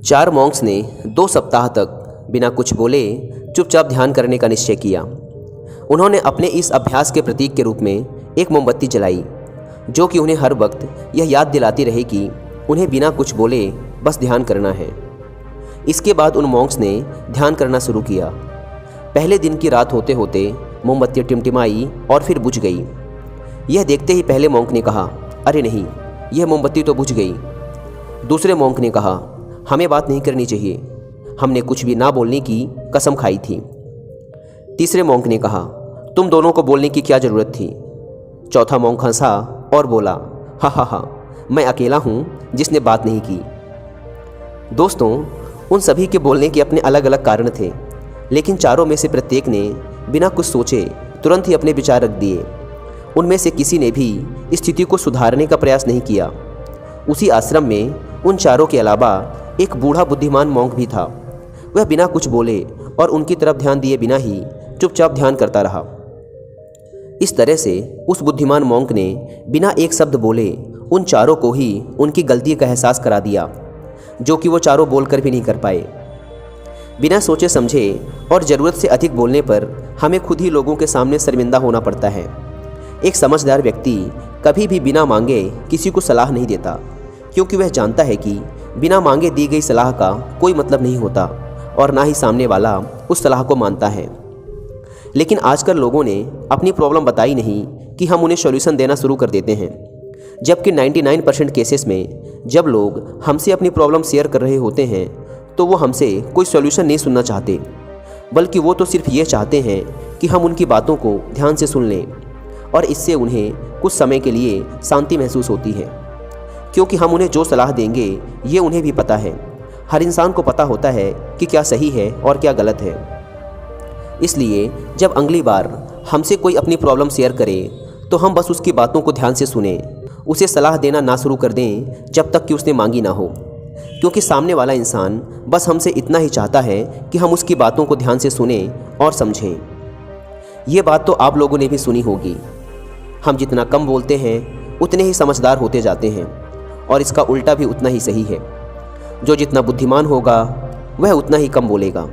4 Monks ने 2 सप्ताह तक बिना कुछ बोले चुपचाप ध्यान करने का निश्चय किया। उन्होंने अपने इस अभ्यास के प्रतीक के रूप में एक मोमबत्ती जलाई, जो कि उन्हें हर वक्त यह याद दिलाती रहे कि उन्हें बिना कुछ बोले बस ध्यान करना है। इसके बाद उन मॉन्क्स ने ध्यान करना शुरू किया। पहले दिन की रात होते होते मोमबत्ती टिमटिमाई और फिर बुझ गई। यह देखते ही पहले मॉन्क ने कहा, अरे नहीं, यह मोमबत्ती तो बुझ गई। दूसरे मॉन्क ने कहा, हमें बात नहीं करनी चाहिए, हमने कुछ भी ना बोलने की कसम खाई थी। तीसरे मॉन्क ने कहा, तुम दोनों को बोलने की क्या ज़रूरत थी। चौथा मॉन्क हंसा और बोला, हा हा हा, मैं अकेला हूँ जिसने बात नहीं की। दोस्तों, उन सभी के बोलने के अपने अलग अलग कारण थे, लेकिन चारों में से प्रत्येक ने बिना कुछ सोचे तुरंत ही अपने विचार रख दिए। उनमें से किसी ने भी स्थिति को सुधारने का प्रयास नहीं किया। उसी आश्रम में उन चारों के अलावा एक बूढ़ा बुद्धिमान मॉन्क भी था। वह बिना कुछ बोले और उनकी तरफ ध्यान दिए बिना ही चुपचाप ध्यान करता रहा। इस तरह से उस बुद्धिमान मॉन्क ने बिना एक शब्द बोले उन चारों को ही उनकी गलती का एहसास करा दिया, जो कि वो चारों बोलकर भी नहीं कर पाए। बिना सोचे समझे और ज़रूरत से अधिक बोलने पर हमें खुद ही लोगों के सामने शर्मिंदा होना पड़ता है। एक समझदार व्यक्ति कभी भी बिना मांगे किसी को सलाह नहीं देता, क्योंकि वह जानता है कि बिना मांगे दी गई सलाह का कोई मतलब नहीं होता और ना ही सामने वाला उस सलाह को मानता है। लेकिन आजकल लोगों ने अपनी प्रॉब्लम बताई नहीं कि हम उन्हें सॉल्यूशन देना शुरू कर देते हैं, जबकि 99% केसेस में जब लोग हमसे अपनी प्रॉब्लम शेयर कर रहे होते हैं तो वो हमसे कोई सॉल्यूशन नहीं सुनना चाहते, बल्कि वो तो सिर्फ ये चाहते हैं कि हम उनकी बातों को ध्यान से सुन लें, और इससे उन्हें कुछ समय के लिए शांति महसूस होती है। क्योंकि हम उन्हें जो सलाह देंगे ये उन्हें भी पता है। हर इंसान को पता होता है कि क्या सही है और क्या गलत है। इसलिए जब अगली बार हमसे कोई अपनी प्रॉब्लम शेयर करे तो हम बस उसकी बातों को ध्यान से सुने, उसे सलाह देना ना शुरू कर दें जब तक कि उसने मांगी ना हो। क्योंकि सामने वाला इंसान बस हमसे इतना ही चाहता है कि हम उसकी बातों को ध्यान से सुने और समझें। ये बात तो आप लोगों ने भी सुनी होगी, हम जितना कम बोलते हैं उतने ही समझदार होते जाते हैं, और इसका उल्टा भी उतना ही सही है। जो जितना बुद्धिमान होगा वह उतना ही कम बोलेगा।